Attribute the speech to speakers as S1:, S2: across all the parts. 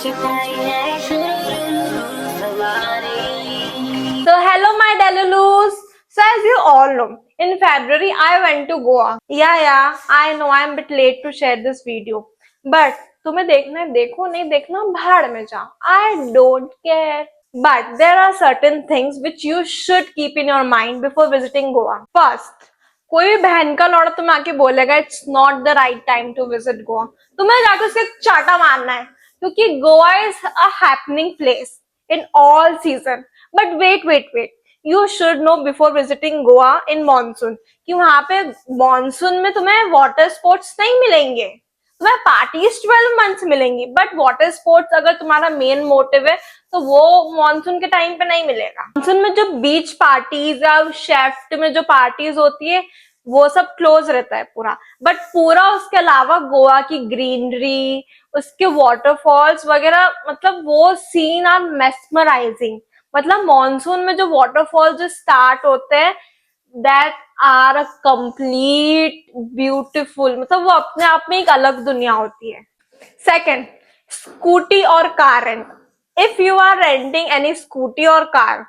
S1: So hello my Delulus. So as you all know, in February I went to Goa. Yeah, I know I'm a bit late to share this video. But तुम्हें देखना है देखो, नहीं देखना भाड़ में जाओ. I don't care. But there are certain things which you should keep in your mind before visiting Goa. First, कोई भी बहन का लौड़ा तुम्हें आके बोलेगा it's not the right time to visit Goa, तुम्हें जाके उसके चाटा मारना है, क्योंकि Goa is a happening place in all season. But wait, you should know before visiting Goa in monsoon कि वहां पे मानसून में तुम्हें वाटर स्पोर्ट्स नहीं मिलेंगे, तुम्हें पार्टीज 12 मंथ्स मिलेंगी. बट वाटर स्पोर्ट्स अगर तुम्हारा मेन मोटिव है तो वो मानसून के टाइम पे नहीं मिलेगा. मानसून में जो बीच पार्टीज या शेफ्ट में जो पार्टीज होती है वो सब क्लोज रहता है पूरा. बट पूरा उसके अलावा गोवा की ग्रीनरी, उसके वाटरफॉल्स वगैरह, मतलब वो सीन आर मेस्मराइजिंग. मतलब मानसून में जो वाटरफॉल जो स्टार्ट होते हैं that are a complete beautiful, मतलब वो अपने आप में एक अलग दुनिया होती है. सेकंड, स्कूटी और car rent. If you are renting any scooty और car,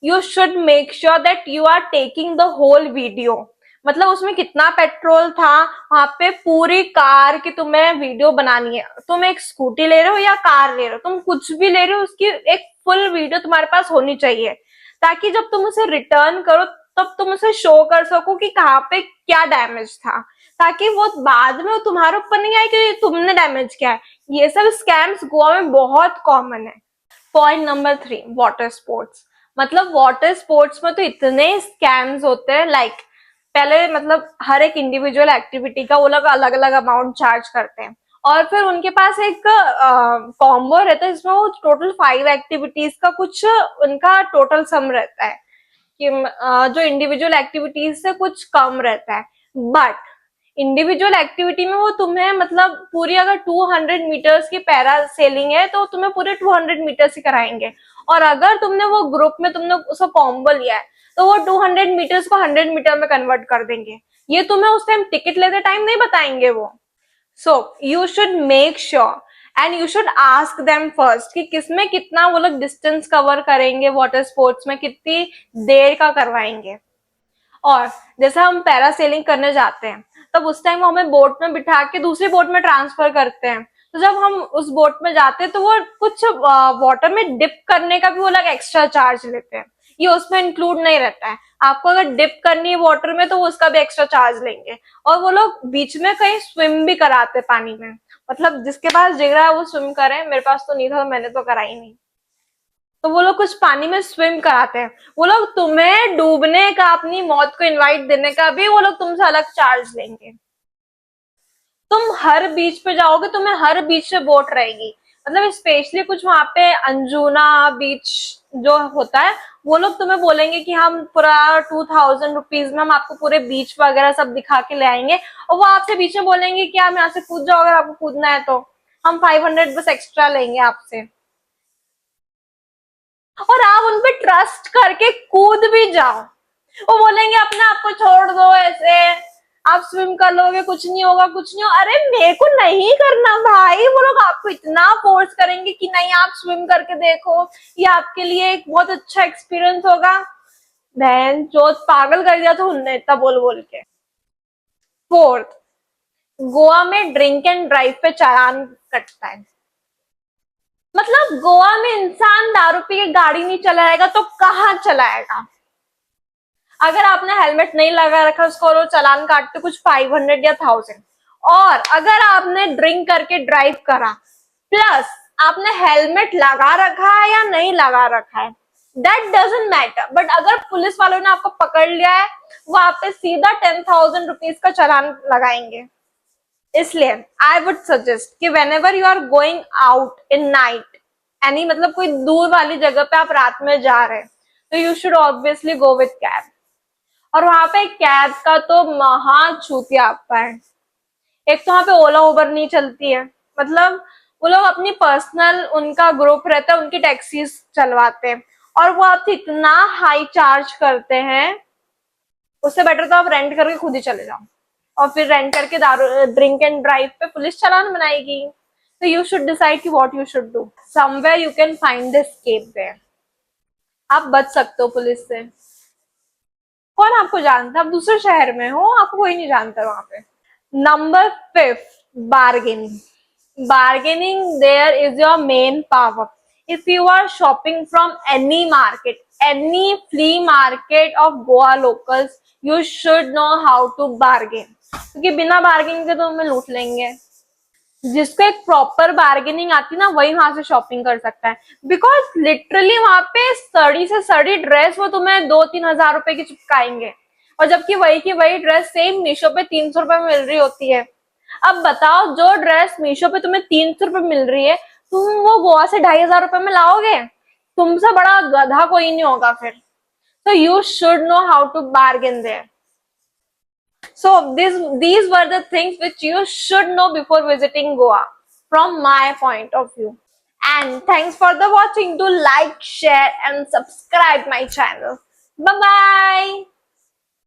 S1: you should make sure that you are taking the whole video. मतलब उसमें कितना पेट्रोल था, वहां पे पूरी कार की तुम्हें वीडियो बनानी है. तुम एक स्कूटी ले रहे हो या कार ले रहे हो, तुम कुछ भी ले रहे हो, उसकी एक फुल वीडियो तुम्हारे पास होनी चाहिए, ताकि जब तुम उसे रिटर्न करो तब तुम उसे शो कर सको कि कहाँ पे क्या डैमेज था, ताकि वो बाद में तुम्हारे ऊपर नहीं आए कि तुमने डैमेज किया है. ये सब स्कैम्स गोवा में बहुत कॉमन है. Point number 3, water sports. मतलब वाटर स्पोर्ट्स में तो इतने स्कैम्स होते हैं. लाइक पहले मतलब हर एक इंडिविजुअल एक्टिविटी का वो लोग अलग अलग अमाउंट चार्ज करते हैं, और फिर उनके पास एक कॉम्बो रहता है जिसमें वो टोटल 5 एक्टिविटीज का कुछ उनका टोटल सम रहता है कि जो इंडिविजुअल एक्टिविटीज से कुछ कम रहता है. बट इंडिविजुअल एक्टिविटी में वो तुम्हें मतलब पूरी अगर 200 मीटर्स की पैरा सेलिंग है तो तुम्हें पूरे 200 मीटर्स ही कराएंगे. और अगर तुमने वो ग्रुप में तुमने उसका कॉम्बो लिया है तो वो 200 मीटर्स को 100 मीटर में कन्वर्ट कर देंगे. ये तुम्हें उस टाइम टिकट लेते टाइम नहीं बताएंगे वो. So you should make sure and you should ask them first कि किसमें कितना वो लोग डिस्टेंस कवर करेंगे, वाटर स्पोर्ट्स में कितनी देर का करवाएंगे. और जैसे हम पैरासेलिंग करने जाते हैं तब उस टाइम वो हमें बोट में बिठा के दूसरी बोट में ट्रांसफर करते हैं. तो जब हम उस बोट में जाते हैं तो वो कुछ वाटर में डिप करने का भी वो लोग एक्स्ट्रा चार्ज लेते हैं. ये उसमें इंक्लूड नहीं रहता है. आपको अगर डिप करनी है वाटर में तो उसका भी एक्स्ट्रा चार्ज लेंगे. और वो लोग बीच में कहीं स्विम भी कराते पानी में. मतलब जिसके पास जिगरा है वो स्विम करे, मेरे पास तो नहीं था, मैंने तो करा ही नहीं. तो वो लोग कुछ पानी में स्विम कराते हैं. वो लोग तुम्हें डूबने का, अपनी मौत को इनवाइट देने का भी वो लोग तुमसे अलग चार्ज लेंगे. तुम हर बीच पे जाओगे, तुम्हें हर बीच पे बोट रहेगी. मतलब स्पेशली कुछ वहां पे अंजुना बीच जो होता है वो लोग तुम्हें बोलेंगे कि हम पूरा 2000 रुपीज में हम आपको पूरे बीच वगैरह सब दिखा के ले आएंगे. और वो आपसे बीच में बोलेंगे कि आप यहाँ से कूद जाओ, अगर आपको कूदना है तो हम 500 बस एक्स्ट्रा लेंगे आपसे. और आप उन पे ट्रस्ट करके कूद भी जाओ. वो बोलेंगे अपने आप को छोड़ दो, ऐसे आप स्विम कर लोगे, कुछ नहीं होगा, कुछ नहीं होगा. अरे मेरे को नहीं करना भाई. वो लोग आपको इतना फोर्स करेंगे कि नहीं आप स्विम करके देखो, ये आपके लिए एक बहुत अच्छा एक्सपीरियंस होगा. बहन जो पागल कर दिया था उनने इतना बोल बोल के. फोर्थ, गोवा में ड्रिंक एंड ड्राइव पे चालान कटता है. मतलब गोवा में इंसान दारू पी के गाड़ी नहीं चलाएगा तो कहाँ चलाएगा. अगर आपने हेलमेट नहीं लगा रखा उसको वो चालान काटते कुछ 500 या 1000. और अगर आपने ड्रिंक करके ड्राइव करा प्लस आपने हेलमेट लगा रखा है या नहीं लगा रखा है दैट डजंट मैटर. बट अगर पुलिस वालों ने आपको पकड़ लिया है वो आप पे सीधा 10,000 रुपीज का चालान लगाएंगे. इसलिए आई वुड सजेस्ट कि whenever you are going out in night any, मतलब कोई दूर वाली जगह पे आप रात में जा रहे हैं तो you should obviously go with cab. और वहां पे कैब का तो महा छूतिया आपका है. एक तो वहां पे ओला उबर नहीं चलती है. मतलब वो लोग अपनी पर्सनल उनका ग्रुप रहता है, उनकी टैक्सीज चलवाते हैं और वो आपसे इतना हाई चार्ज करते हैं. उससे बेटर तो आप रेंट करके खुद ही चले जाओ और फिर रेंट करके दारू ड्रिंक एंड ड्राइव पे पुलिस चालान बनाएगी. So you should decide कि what you should do. Somewhere you can find the escape there. आप बच सकते हो पुलिस से. कौन आपको जानता है? आप दूसरे शहर में हो, आपको कोई नहीं जानता वहां पे. Number 5, bargaining. Bargaining there is your main power. If you are shopping from any market, any flea market of Goa locals, you should know how to bargain. क्योंकि बिना बार्गेनिंग के तो हमें लूट लेंगे. जिसको एक प्रॉपर बार्गेनिंग आती ना, वही वहां से शॉपिंग कर सकता है. बिकॉज लिटरली वहां पे सड़ी से सड़ी ड्रेस वो तुम्हें 2-3 हजार रुपए की चिपकाएंगे, और जबकि वही की वही ड्रेस सेम मीशो पे 300 रुपए में मिल रही होती है. अब बताओ, जो ड्रेस मीशो पे तुम्हें 300 रुपए मिल रही है, तुम वो गोवा से 2,500 रुपए में लाओगे? तुमसे बड़ा गधा कोई नहीं होगा फिर. So you should know how to bargain there. So these were the things which you should know before visiting Goa from my point of view. And thanks for the watching. Do like, share and subscribe my channel. Bye bye.